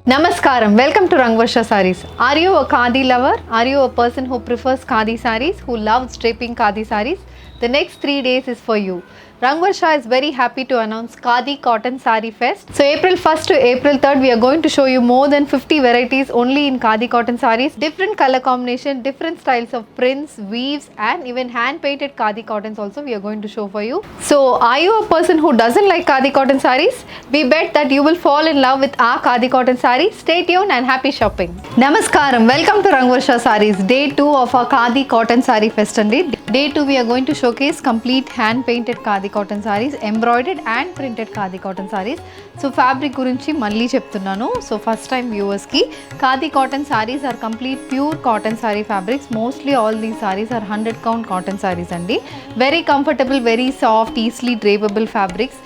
Namaskaram, welcome to Rangvarsha Sarees. Are you a Khadi lover? Are you a person who prefers Khadi sarees, who loves draping Khadi sarees? The next 3 days is for you. Rangvarsha is very happy to announce Khadi Cotton Saree Fest. So April 1st to April 3rd, we are going to show you more than 50 varieties only in Khadi Cotton sarees. Different color combination, different styles of prints, weaves and even hand painted Khadi cottons also we are going to show for you. So are you a person who doesn't like Khadi Cotton sarees? We bet that you will fall in love with our Khadi Cotton saree. Stay tuned and happy shopping. Namaskaram, welcome to Rangvarsha Sarees. Day 2 of our Khadi Cotton Saree Fest. Day 2 we are going to showcase complete hand painted Khadi cotton sarees, embroidered and printed Khadi cotton sarees. So fabric gurinchi malli cheptunnanu. So first time viewers ki Khadi cotton sarees are complete pure cotton saree fabrics. Mostly all these sarees are 100 count cotton sarees andi. Very comfortable, very soft, easily drapable fabrics.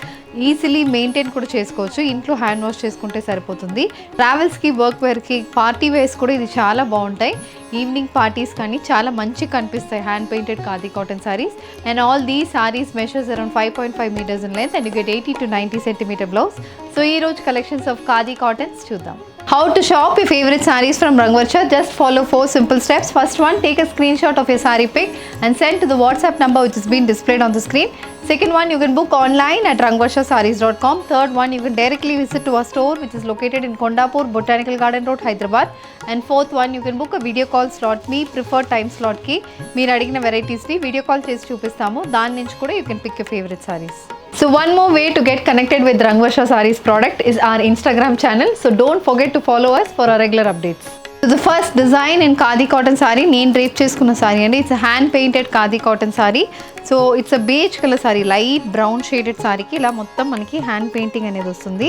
Easily maintain కూడా చేసుకోవచ్చు. ఇంట్లో hand wash చేసుకుంటే సరిపోతుంది. ట్రావెల్స్కి, work వేర్కి, party wears కూడా ఇది చాలా బాగుంటాయి. ఈవినింగ్ పార్టీస్ కానీ చాలా మంచిగా కనిపిస్తాయి hand painted khadi cotton saris. And all these saris measures around 5.5 meters in length and you get 80 to 90 centimeter blouse. So ఈ రోజు కలెక్షన్స్ ఆఫ్ ఖాదీ కాటన్స్ చూద్దాం. How to shop your favorite sarees from Rangvarsha? Just follow 4 simple steps. First one, take a screenshot of your saree pic and send to the WhatsApp number which is being displayed on the screen. Second one, you can book online at rangvarshasarees.com. Third one, you can directly visit to our store which is located in Kondapur, Botanical Garden Road, Hyderabad. And fourth one, you can book a video call slot. Me preferred time slot ki meer adigina varieties ni video call chesi chupistamu. Dani nunchi kuda you can pick your favorite sarees. So one more way to get connected with Rangvarsha Sarees product is our Instagram channel. So don't forget to follow us for our regular updates. So the first design in Khadi cotton saree, నేను drape చేసుకున్న సారీ అండి. It's hand painted khadi cotton saree. So it's a beige colour saree, light brown shaded సారీకి ఇలా మొత్తం మనకి hand painting అనేది వస్తుంది.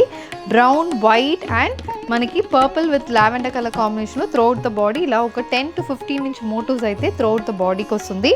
Brown, white and మనకి పర్పుల్ విత్ లావెండర్ కలర్ కాంబినేషన్లో త్రూఅవుట్ ద బాడీ ఇలా ఒక 10 to 15 inch మోటివ్స్ అయితే త్రూఅవుట్ ద బాడీకి వస్తుంది.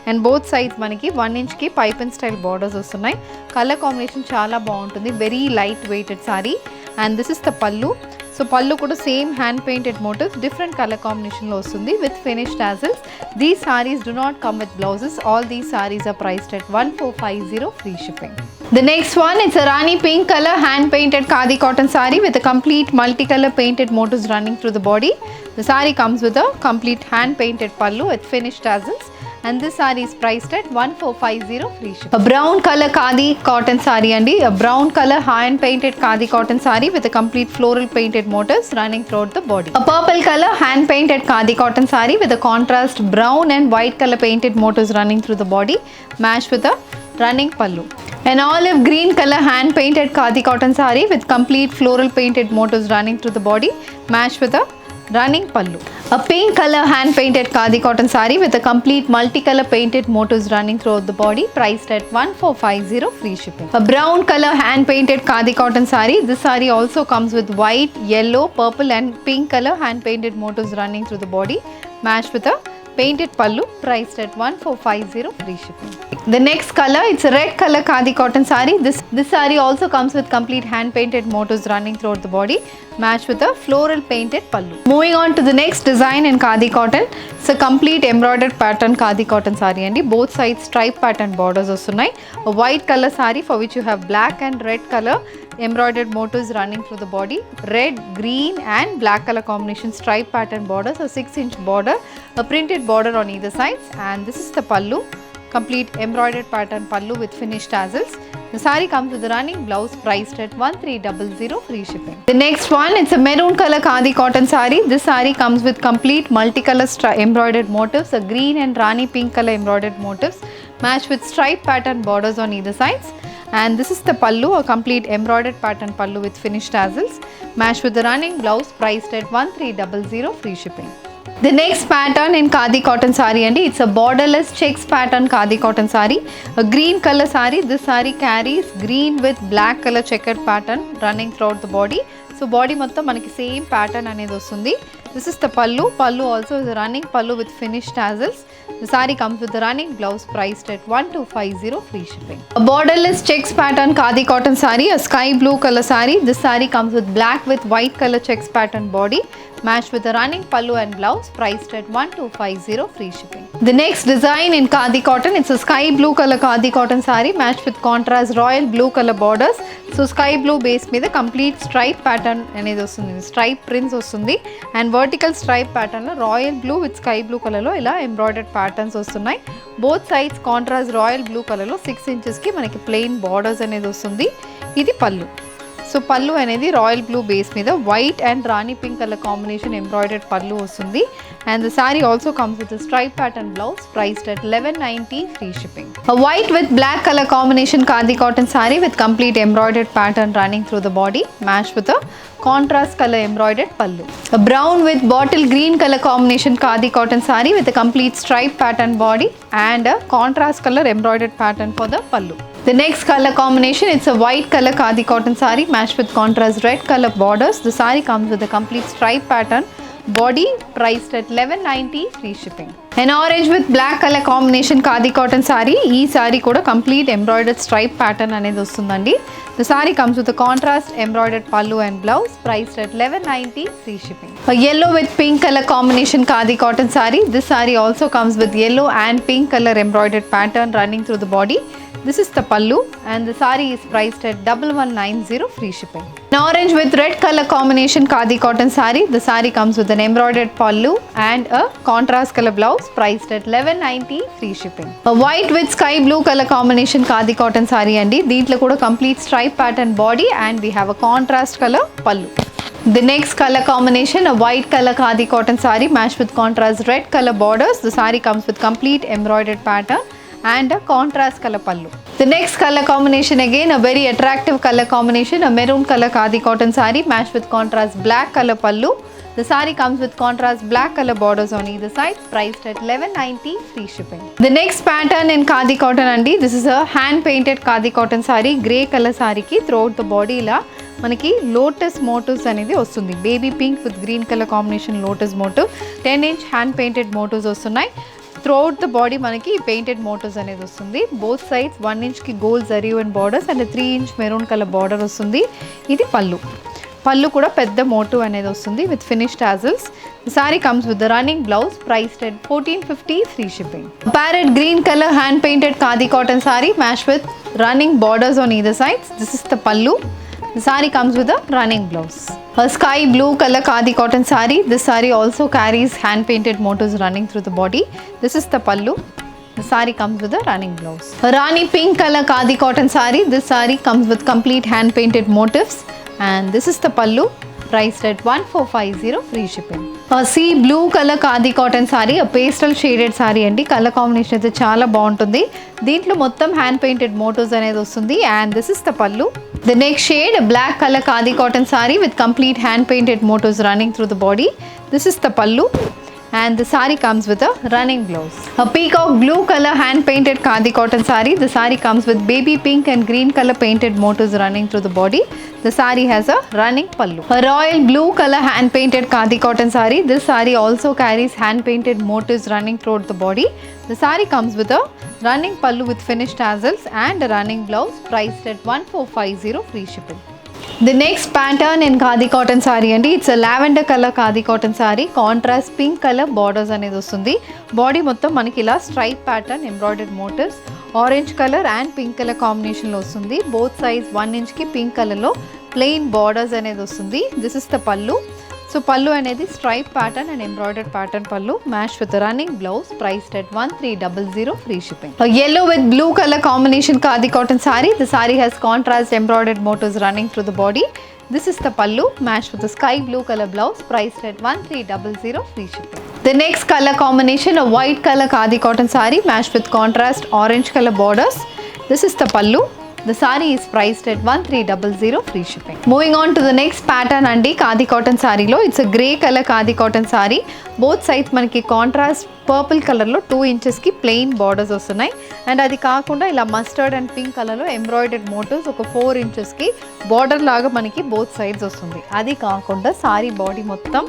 అండ్ బోత్ సైడ్స్ మనకి 1 inchకి పైప్ అండ్ స్టైల్ బార్డర్స్ వస్తున్నాయి. కలర్ కాంబినేషన్ చాలా బాగుంటుంది. Very light weighted sari. And this is the pallu. So పళ్ళు కూడా same hand painted motifs different colour కాంబినేషన్లో వస్తుంది with finished tassels. These saris do not come with blouses. All these sarees are priced at 1450 free shipping. The next one, it's a Rani pink color hand painted Khadi cotton saree with a complete multicolor painted motifs running through the body. The saree comes with a complete hand painted pallu with finished tassels. And this saree is priced at 1450 free shipping. A brown color Khadi cotton saree andi. A brown color hand painted Khadi cotton saree with a complete floral painted motifs running throughout the body. A purple color hand painted Khadi cotton saree with a contrast brown and white color painted motifs running through the body, matched with a running pallu. An olive green color hand painted Khadi cotton saree with complete floral painted motifs running through the body, matched with a running pallu. A pink color hand painted Khadi cotton saree with a complete multicolor painted motifs running throughout the body, priced at 1450 free shipping. A brown color hand painted Khadi cotton saree. This saree also comes with white, yellow, purple and pink color hand painted motifs running through the body, matched with a painted pallu, priced at 1450 free shipping. The next color, it's a red color Khadi cotton saree. This saree also comes with complete hand painted motifs running throughout the body, matched with a floral painted pallu. Moving on to the next design in Khadi cotton. It's a complete embroidered pattern Khadi cotton saree andi. Both sides stripe pattern borders vastunnai. A white color saree for which you have black and red color embroidered motifs running through the body. Red, green and black color combination stripe pattern borders, a 6-inch border, a printed border on either sides. And this is the pallu. Complete embroidered pattern pallu with finished tassels. The saree comes with a running blouse, priced at 1300 free shipping. The next one, it's a maroon color Khadi cotton saree. This saree comes with complete multicolor embroidered motifs, a green and Rani pink color embroidered motifs, matched with stripe pattern borders on either sides. And this is the pallu, a complete embroidered pattern pallu with finished tassels, matched with the running blouse, priced at 1300 free shipping. The next pattern in Khadi cotton saree andi. It's a borderless checks pattern Khadi cotton saree. A green color saree. This saree carries green with black color checkered pattern running throughout the body. So body మొత్తం మనకి same pattern అనేది వస్తుంది. This is the pallu. Pallu also is a running pallu with finished tassels. The saree comes with the running blouse, priced at 1250 free shipping. A borderless checks pattern Khadi cotton saree, a sky blue color saree. This saree comes with black with white color checks pattern body, matched with a running pallu and blouse, priced at 1250, free shipping. The next design in khadi cotton, it's a sky blue color khadi cotton saree matched with contrast royal blue color borders. So sky blue base మీద complete stripe pattern అనేది వస్తుంది, stripe prints వస్తుంది and vertical stripe pattern లో royal blue with sky blue color లో ఇలా embroidered patterns వస్తున్నాయి. Both sides contrast royal blue color లో 6 inches కి మనకి plain borders అనేది వస్తుంది. ఇది పల్లు. సో పల్లు అనేది రాయల్ బ్లూ బేస్ మీద white and rani pink colour combination embroidered pallu వస్తుంది and the sari also comes with stripe pattern blouse priced at 1190 free shipping. White with black colour combination khadi cotton sari with complete embroidered pattern running through the body match with contrast color embroidered pallu. A brown with bottle green color combination khadi cotton saree with a complete stripe pattern body and a contrast color embroidered pattern for the pallu. The next color combination, it's a white color khadi cotton saree matched with contrast red color borders. The saree comes with a complete stripe pattern body priced at 1190 free shipping. An orange with black color combination khadi cotton saree. Ee saree kuda complete embroidered stripe pattern anedi ostundandi. The saree comes with a contrast embroidered pallu and blouse priced at 1190 free shipping. A yellow with pink color combination khadi cotton saree. This saree also comes with yellow and pink color embroidered pattern running through the body. This is the pallu and the saree is priced at 1190 free shipping. An orange with red color combination khadi cotton saree. The saree comes with an embroidered pallu and a contrast color blouse priced at 1190 free shipping. A white with sky blue color combination khadi cotton saree andi. Deentlo kuda complete stripe pattern body and we have a contrast color pallu. The next color combination, a white color khadi cotton saree matched with contrast red color borders. The saree comes with complete embroidered pattern and a contrast color pallu. The next color combination, again a very attractive color combination, a maroon color khadi cotton saree matched with contrast black color pallu. The saree comes with contrast black color borders on either side, priced at 1190 free shipping. The next pattern in khadi cotton andi, this is a hand painted khadi cotton saree, grey color saree ki throughout the body ila మనకి lotus motifs అనేది వస్తుంది. Baby pink with green colour combination lotus motif, 10 inch hand painted motifs వస్తున్నాయి. Throughout the body మనకి painted motifs అనేది వస్తుంది. Both sides 1 inch కి gold zari and borders and 3 inch maroon colour border వస్తుంది. ఇది పల్లు. పల్లు కూడా పెద్ద మోటివ్ అనేది వస్తుంది with finish tassels. The saree comes with the running blouse priced at 1450 free shipping. Parrot green color hand painted khadi cotton saree matched with running borders on either sides. This is the pallu. The saree comes with a running blouse. A sky blue color khadi cotton saree. This saree also carries hand painted motifs running through the body. This is the pallu. The saree comes with a running blouse. A rani pink color khadi cotton saree. This saree comes with complete hand painted motifs and this is the pallu priced at 1450 free shipping. A sea blue color khadi cotton saree, a pastel shaded saree అండి. Colour combination అయితే చాలా బాగుంటుంది. దీంట్లో మొత్తం hand painted motifs అనేది వస్తుంది and this is the pallu. The next shade, a black color khadi cotton saree with complete hand painted motifs running through the body. This is the pallu and the saree comes with a running blouse. A peacock blue color hand painted khadi cotton saree. The saree comes with baby pink and green color painted motifs running through the body. The saree has a running pallu. A royal blue color hand painted khadi cotton saree. This saree also carries hand painted motifs running throughout the body. The saree comes with a running pallu with finished tassels and a running blouse priced at 1450 free shipping. The next pattern in khadi cotton saree andi, it's a lavender color khadi cotton saree, contrast pink color borders అనేది వస్తుంది. Body మొత్తం మనకి ఇలా stripe pattern embroidered motifs orange colour and pink colour కాంబినేషన్లో వస్తుంది. Both size 1 inch కి pink కలర్లో plain borders అనేది వస్తుంది. This is the pallu. So pallu అనేది stripe pattern and embroidered pattern pallu match with running blouse priced at 1300 free shipping. A yellow with blue color combination khadi cotton saree. The saree has contrast embroidered motifs running through the body. This is the pallu matched with a sky blue color blouse priced at 1300 free shipping. The next color combination, a white color khadi cotton saree matched with contrast orange color borders. This is the pallu. The saree is priced at 1300 free shipping. Moving on to the next pattern andi, khadi cotton saree lo, it's a grey color khadi cotton saree. Both sides manaki contrast purple color lo 2 inches ki plain borders వస్తున్నాయి and అది కాకుండా ఇలా mustard and pink colour లో embroidered motifs ఒక 4 inches కి border లాగా మనకి both sides వస్తుంది. అది కాకుండా సారీ బాడీ మొత్తం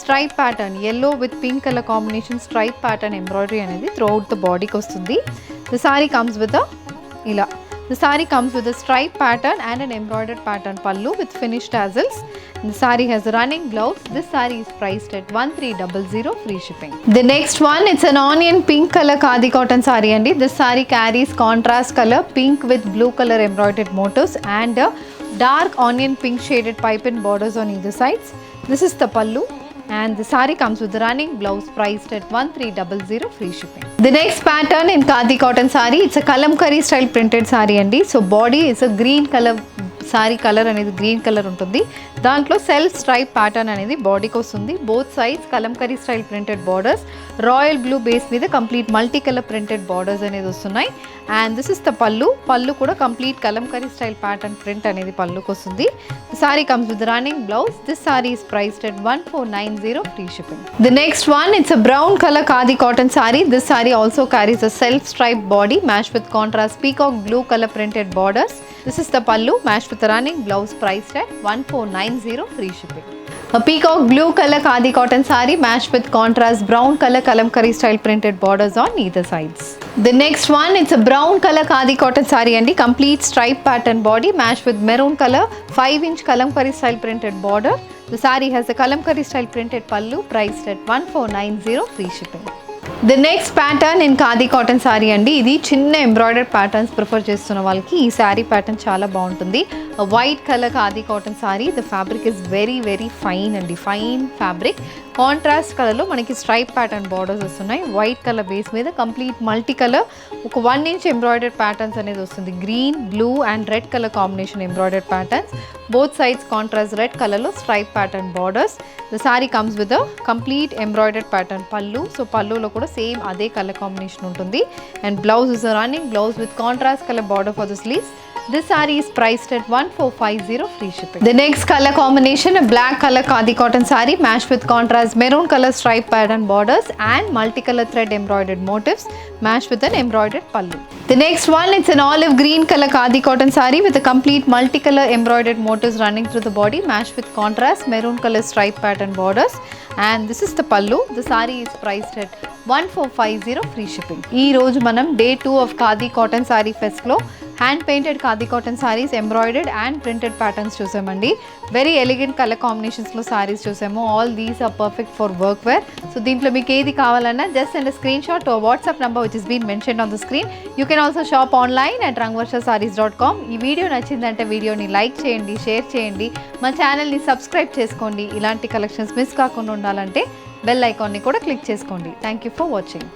stripe pattern yellow with pink colour combination stripe pattern embroidery అనేది త్రూఅవుట్ ద బాడీకి వస్తుంది. ద సారీ కమ్స్ విత్ ఇలా The saree comes with a stripe pattern and an embroidered pattern pallu with finished tassels The saree has a running blouse. This saree is priced at 1300 free shipping. The next one, it's an onion pink color khadi cotton saree andi. This saree carries contrast color pink with blue color embroidered motifs and dark onion pink shaded pipe and borders on either sides. This is the pallu and the saree comes with the running blouse priced at 1300 free shipping. The next pattern in khadi cotton saree, it's a kalamkari style printed saree andi. So body is a green color, saree colour అనేది green colour ఉంటుంది. దాంట్లో self stripe pattern అనేది బాడీకి వస్తుంది. Both sides kalamkari style printed borders, royal blue base మీద complete multi colour printed borders అనేది వస్తున్నాయి. And this is the pallu. Pallu కూడా complete kalamkari style pattern print అనేది పల్లుకి వస్తుంది. The saree comes with the running blouse. This saree is priced at 1490 free shipping. The next one, it's a brown color khadi cotton saree. This saree also carries a self striped body matched with contrast peacock blue color printed borders. This is the pallu matched with the running blouse priced at 1490 free shipping. A peacock blue color khadi cotton saree matched with contrast brown color kalamkari style printed borders on either sides. The next one, it's a brown color khadi cotton saree and complete stripe pattern body matched with maroon color 5-inch kalamkari style printed border. The saree has a kalamkari style printed pallu priced at 1490 free shipping. The next pattern in khadi cotton sorry అండి. ఇది చిన్న embroidered patterns prefer చేస్తున్న వాళ్ళకి ఈ sari pattern చాలా బాగుంటుంది. White colour khadi cotton saree. The fabric is very very fine అండి, fine fabric. Contrast కలర్లో మనకి స్ట్రైప్ ప్యాటర్న్ బార్డర్స్ వస్తున్నాయి. వైట్ కలర్ బేస్ మీద కంప్లీట్ మల్టీ కలర్ ఒక 1 inch ఎంబ్రాయిడర్డ్ ప్యాటర్న్స్ అనేది వస్తుంది. Green, blue and red colour combination embroidered patterns. Both sides contrast red కలర్లో stripe pattern borders. The saree comes with complete embroidered pattern pallu. So పల్లులో కూడా same అదే colour combination ఉంటుంది. And blouse is running blouse with contrast colour border for the sleeves. This saree is priced at 1450 free shipping. The next color combination, a black color khadi cotton saree matched with contrast maroon color stripe pattern borders and multicolor thread embroidered motifs matched with an embroidered pallu. The next one, it's an olive green color khadi cotton saree with a complete multicolor embroidered motifs running through the body matched with contrast maroon color stripe pattern borders. And this is the pallu. The saree is priced at 1450 free shipping. ఈ రోజు మనం day 2 of khadi cotton saree ఫెస్ట్లో hand painted khadi cotton sarees, embroidered and printed patterns చూసామండి. Very elegant colour కాంబినేషన్స్లో సారీస్ చూసాము. All these are perfect for work wear. So దీంట్లో మీకు ఏది కావాలన్నా just send screenshot to WhatsApp number which is been mention on the screen. You can also shop online at rangvarshasarees.com. ఈ video నచ్చిందంటే వీడియోని like చేయండి, share చేయండి, మా ఛానల్ని సబ్స్క్రైబ్ చేసుకోండి. ఇలాంటి కలెక్షన్స్ మిస్ కాకుండా ఉండాలంటే బెల్ ఐకాన్ని కూడా క్లిక్ చేసుకోండి. Thank you for watching.